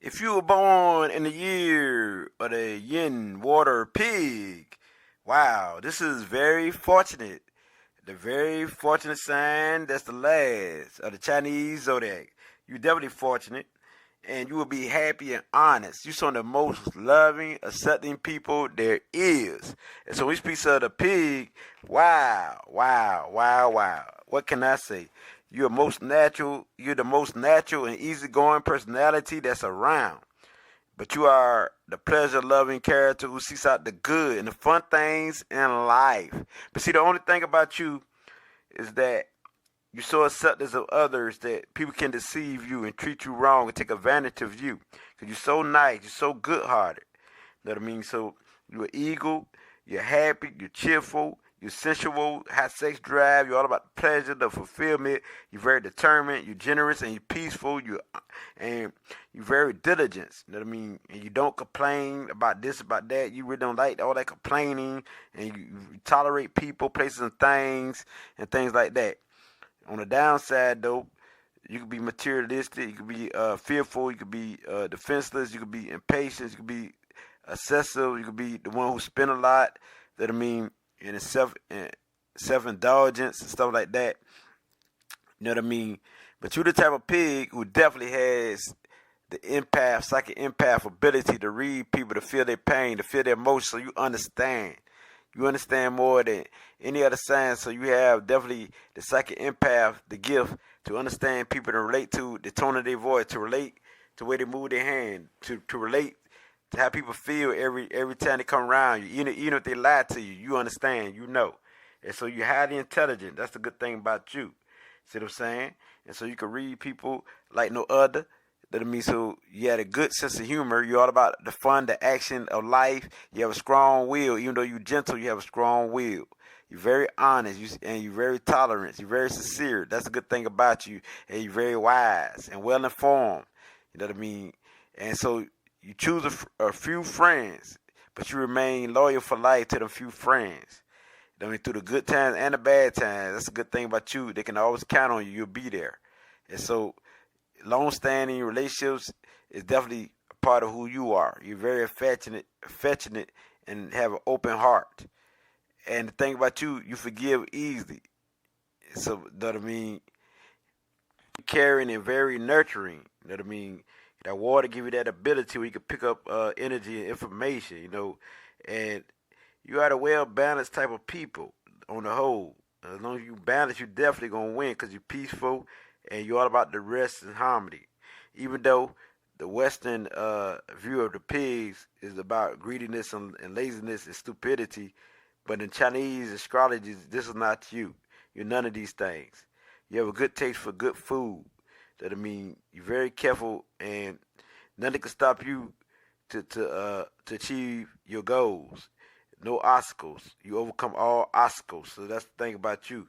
If you were born in the year of the Yin water pig, wow, this is very fortunate. The very fortunate sign that's the last of the Chinese zodiac. You're definitely fortunate, and you will be happy and honest. You're some of the most loving, accepting people there is. And so we speak of the pig. Wow, wow, wow, wow. What can I say? You're most natural. You're the most natural and easygoing personality that's around. But you are the pleasure-loving character who seeks out the good and the fun things in life. But see, the only thing about you is that you're so accepting of others that people can deceive you and treat you wrong and take advantage of you. Because you're so nice, you're so good-hearted. You know what I mean? So you're eagle, you're happy, you're cheerful, you're sensual, high sex drive, you're all about the pleasure, the fulfillment, you're very determined, you're generous, and you're peaceful, and you're very diligent. You know what I mean? And you don't complain about this, about that. You really don't like all that complaining, and you tolerate people, places, and things like that. On the downside, though, you could be materialistic, you could be fearful, you could be defenseless, you could be impatient, you could be excessive, you could be the one who spend a lot. That I mean, in self-indulgence and stuff like that. You know what I mean? But you're the type of pig who definitely has the psychic empath ability to read people, to feel their pain, to feel their emotions, so you understand. You understand more than any other sign, so you have definitely the psychic empath, the gift to understand people, to relate to the tone of their voice, to relate to where they move their hand, to relate to how people feel every time they come around you. Even if they lie to you, you understand, you know. And so you're highly intelligent. That's the good thing about you. See what I'm saying? And so you can read people like no other. That means so you had a good sense of humor. You're all about the fun, the action of life. You have a strong will. Even though you're gentle, you have a strong will. You're very honest, and you're very tolerant. You're very sincere. That's a good thing about you. And you're very wise and well informed. You know what I mean? And so you choose a few friends, but you remain loyal for life to the few friends. I mean, through the good times and the bad times. That's a good thing about you. They can always count on you. You'll be there. And so long-standing relationships is definitely a part of who you are. You're very affectionate, and have an open heart. And the thing about you, you forgive easily. So, you know what I mean? Caring and very nurturing. You know what I mean? That water give you that ability where you can pick up energy and information, you know. And you are a well-balanced type of people on the whole. As long as you balance, you're definitely going to win because you're peaceful and you're all about the rest and harmony. Even though the Western view of the pigs is about greediness and laziness and stupidity, but in Chinese astrology, this is not you. You're none of these things. You have a good taste for good food. That I mean, you're very careful, and nothing can stop you to achieve your goals. No obstacles. You overcome all obstacles. So that's the thing about you.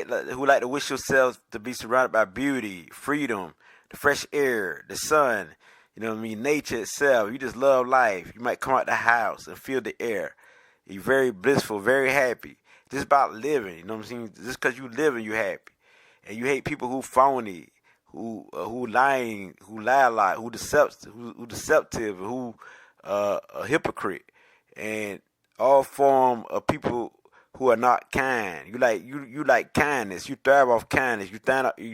Who like to wish yourselves to be surrounded by beauty, freedom, the fresh air, the sun. You know what I mean? Nature itself. You just love life. You might come out the house and feel the air. You're very blissful, very happy. Just about living. You know what I'm saying? Just because you living, you happy. And you hate people who phony, who lying, who lie a lot, who deceptive, who a hypocrite, and all form of people who are not kind. You like kindness. You thrive off kindness. You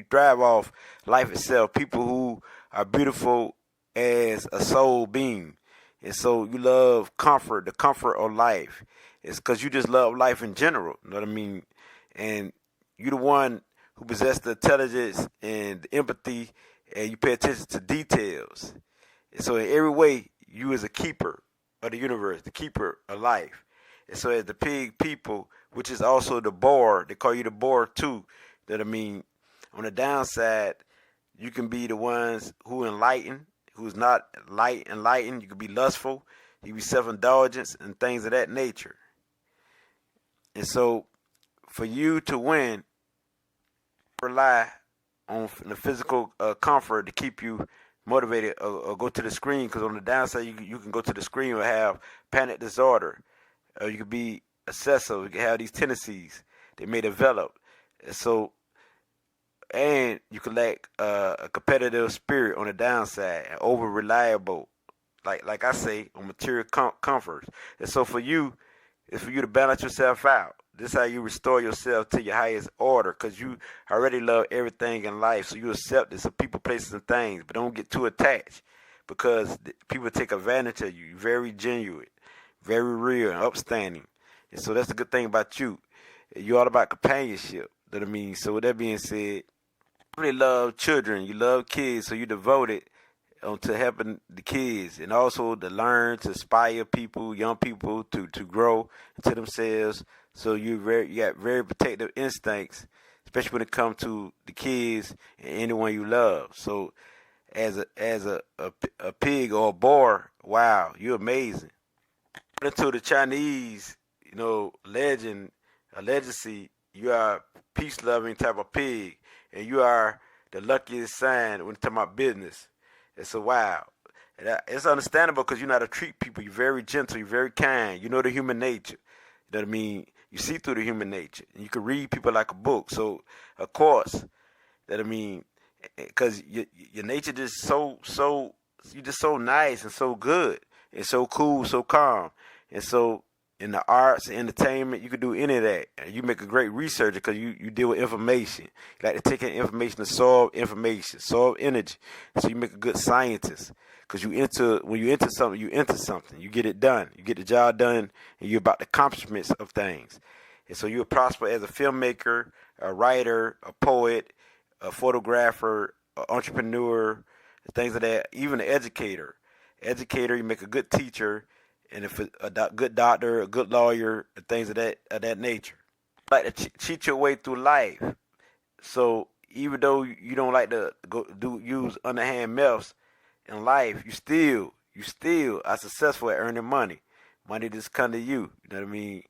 thrive off life itself. People who are beautiful as a soul being, and so you love comfort, the comfort of life. It's because you just love life in general. You know what I mean? And you're the one who possess the intelligence and the empathy, and you pay attention to details. And so in every way, you is a keeper of the universe, the keeper of life. And so as the pig people, which is also the boar, they call you the boar too. That I mean, on the downside, you can be the ones who enlighten, who's not enlightened. You can be lustful, you can be self-indulgent and things of that nature. And so for you to win, rely on the physical comfort to keep you motivated, or go to the screen, because on the downside you can go to the screen or have panic disorder, or you could be obsessive. You can have these tendencies they may develop. And so and you can lack a competitive spirit on the downside and over reliable, like I say, on material comforts. And so for you, it's for you to balance yourself out. This is how you restore yourself to your highest order, because you already love everything in life. So you accept this of people, places, and things, but don't get too attached, because people take advantage of you. You're very genuine, very real, and upstanding. And so that's the good thing about you. You're all about companionship. That I mean. So with that being said, you really love children. You love kids, so you devoted to helping the kids, and also to learn, to inspire people, young people, to grow into themselves. So you got very protective instincts, especially when it comes to the kids and anyone you love. So as a pig or a boar, wow, you're amazing. According to the Chinese, legend, a legacy, you are a peace loving type of pig, and you are the luckiest sign when it's talking about business. It's a wow. It's understandable because you know how to treat people. You're very gentle. You're very kind. You know the human nature. You know what I mean? You see through the human nature. And you can read people like a book. So, of course, that I mean, because your nature just you're just so nice and so good and so cool, so calm. And so in the arts and entertainment, you could do any of that. And you make a great researcher because you deal with information. You like to take in information to solve information, solve energy. So you make a good scientist because when you enter something, you enter something. You get it done. You get the job done, and you're about the accomplishments of things. And so you'll prosper as a filmmaker, a writer, a poet, a photographer, an entrepreneur, things like that. Even an educator. You make a good teacher, and if a good doctor, a good lawyer, and things of that nature. Like to cheat your way through life. So even though you don't like to use underhand methods in life, you still are successful at earning money. Money just come to you. You know what I mean?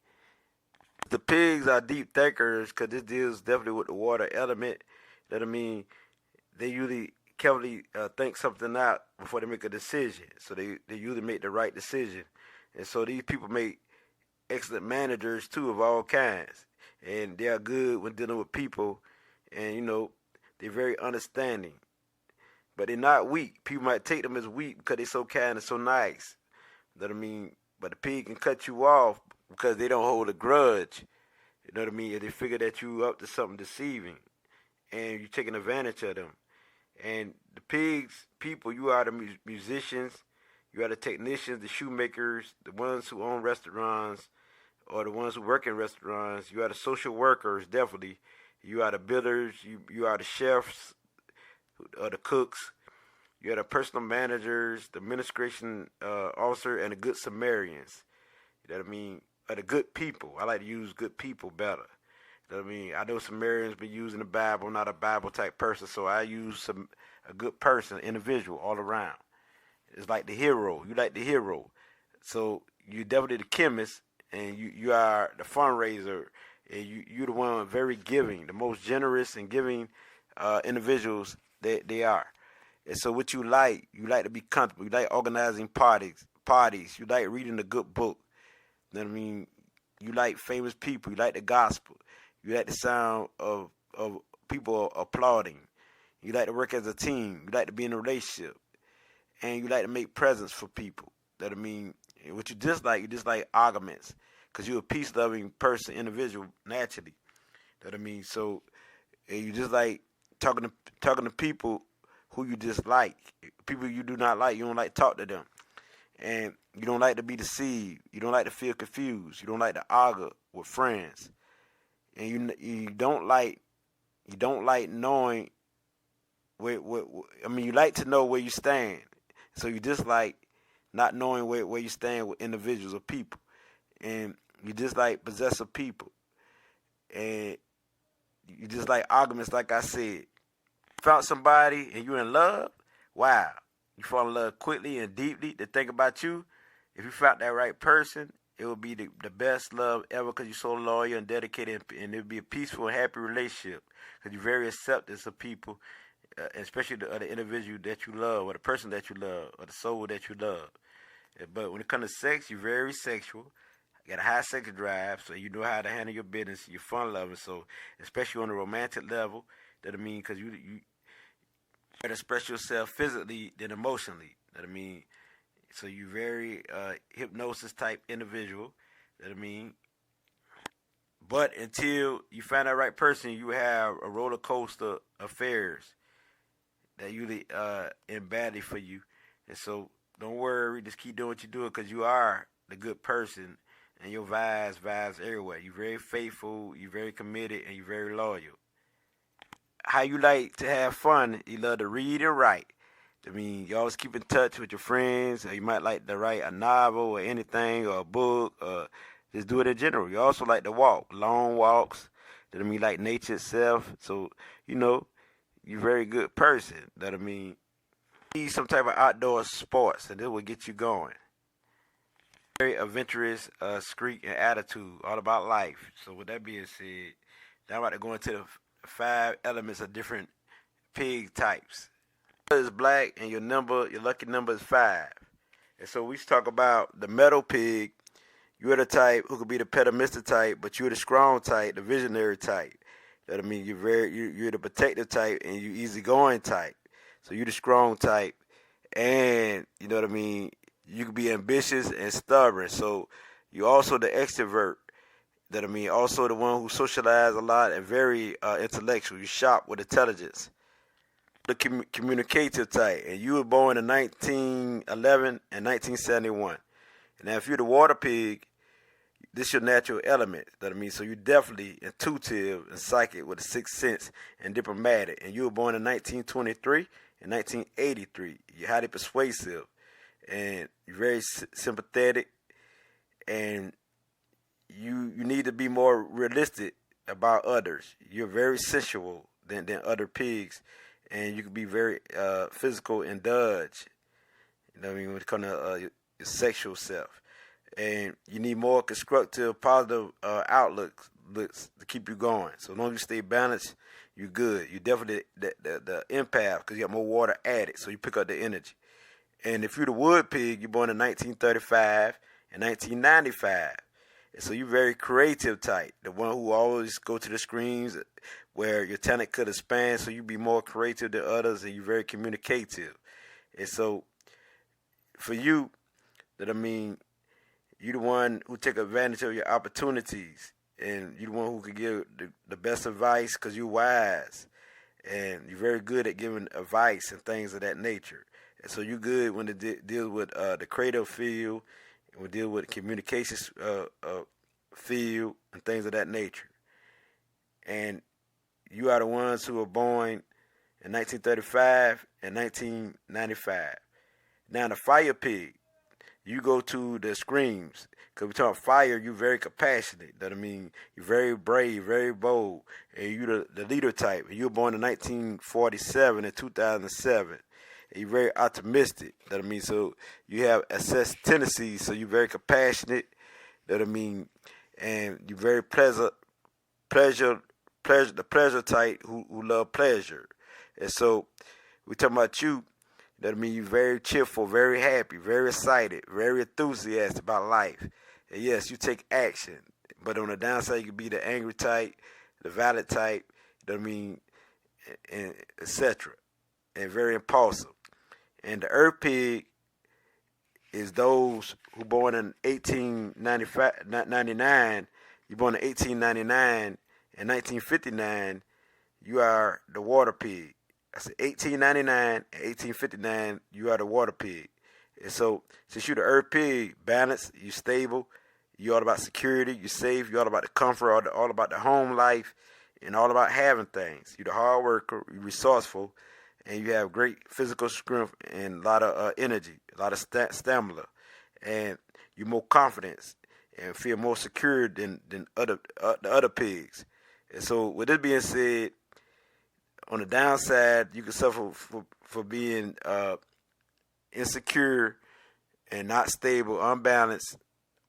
The pigs are deep thinkers because this deals definitely with the water element. You know what I mean? They usually carefully think something out before they make a decision. So they usually make the right decision. And so these people make excellent managers too of all kinds. And they are good when dealing with people. And they're very understanding. But they're not weak. People might take them as weak because they're so kind and so nice. You know what I mean? But the pig can cut you off because they don't hold a grudge. You know what I mean? If they figure that you up to something deceiving and you're taking advantage of them. And the pigs, people, you are the musicians, you are the technicians, the shoemakers, the ones who own restaurants, or the ones who work in restaurants. You are the social workers, definitely. You are the builders, you are the chefs, or the cooks. You are the personal managers, the administration officer, and the good Sumerians. You know what I mean? Or the good people. I like to use good people better. You know what I mean? I know Sumerians been using the Bible. I'm not a Bible type person, so I use a good person, individual, all around. It's like the hero. You like the hero. So you definitely the chemist, and you are the fundraiser, and you're the one very giving, the most generous and giving individuals that they are. And so what you like to be comfortable. You like organizing parties. You like reading a good book. You know what I mean? You like famous people. You like the gospel. You like the sound of people applauding. You like to work as a team. You like to be in a relationship. And you like to make presents for people. That I mean, what you dislike arguments. Because you're a peace-loving person, individual, naturally. That I mean, so you just like talking to people who you dislike. People you do not like, you don't like to talk to them. And you don't like to be deceived. You don't like to feel confused. You don't like to argue with friends. And you don't like knowing you like to know where you stand. So you dislike not knowing where you stand with individuals or people. And you dislike possessive people. And you just like arguments, like I said. Found somebody and you're in love, wow. You fall in love quickly and deeply. To think about you, if you found that right person, it would be the best love ever because you're so loyal and dedicated, and it would be a peaceful and happy relationship because you're very accepting of people, especially the individual that you love or the person that you love or the soul that you love. But when it comes to sex, you're very sexual. You got a high sex drive, so you know how to handle your business. You're fun loving, so especially on the romantic level, That I mean, because you better express yourself physically than emotionally. That I mean, so you very hypnosis type individual. That I mean, but until you find that right person, you have a roller coaster affairs that usually end badly for you. And so don't worry, just keep doing what you're doing because you are the good person and your vibes everywhere. You're very faithful, you're very committed, and you're very loyal. How you like to have fun, you love to read and write. I mean, you always keep in touch with your friends, or you might like to write a novel or anything, or a book, or just do it in general. You also like to walk, long walks. That I mean, like nature itself. So, you're a very good person. That I mean, you need some type of outdoor sports, and this will get you going. Very adventurous streak and attitude, all about life. So with that being said, now I'm about to go into the 5 elements of different pig types. Is black, and your lucky number is 5. And so we talk about the metal pig. You're the type who could be the pessimistic type, but you're the strong type, the visionary type. That I mean, you're the protective type, and you easygoing type. So you're the strong type, and you know what I mean. You can be ambitious and stubborn. So you're also the extrovert. That I mean, also the one who socializes a lot and very intellectual. You sharp with intelligence. The communicative type, and you were born in 1911 and 1971. And now, if you're the water pig, this is your natural element. That I mean, so you're definitely intuitive and psychic with a sixth sense and diplomatic. And you were born in 1923 and 1983. You're highly persuasive, and you're very sympathetic, and you need to be more realistic about others. You're very sensual than other pigs, and you can be very physical and indulge. You know what I mean, when it comes to your sexual self. And you need more constructive, positive outlooks to keep you going. So as long as you stay balanced, you're good. You're definitely the empath because you got more water added, so you pick up the energy. And if you're the wood pig, you're born in 1935 and 1995. And so you're very creative type, the one who always go to the screens where your talent could expand, so you be more creative than others, and you're very communicative. And so for you, that I mean, you're the one who take advantage of your opportunities, and you're the one who can give the best advice because you're wise, and you're very good at giving advice and things of that nature. And so you're good when it deals with the creative field, and we deal with the communications field and things of that nature. And you are the ones who were born in 1935 and 1995. Now the fire pig, you go to the screams. Because we talk fire, you're very compassionate. That I mean, you're very brave, very bold. And you're the leader type. And you were born in 1947 and 2007. And you're very optimistic. That I mean, so you have excess tendencies. So you're very compassionate. That I mean, and you're very the pleasure type who love pleasure. And so we talking about you. That means you're very cheerful, very happy, very excited, very enthusiastic about life. And yes, you take action. But on the downside, you can be the angry type, the violent type, that mean, and etc. And very impulsive. And the earth pig is those who born in 1899. You're born in 1899 and 1959. You are the water pig. I said 1899 and 1859, you are the water pig. And so, since you're the earth pig, balanced, you're stable, you're all about security, you're safe, you're all about the comfort, all about the home life, and all about having things. You're the hard worker, you're resourceful, and you have great physical strength and a lot of energy, a lot of stamina, and you're more confident and feel more secure than the other pigs. And so, with this being said, on the downside, you can suffer for being insecure and not stable, unbalanced,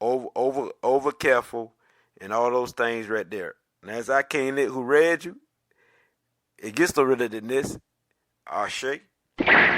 over careful, and all those things right there. And as I came in, who read you, it gets no realer than this. Ashe.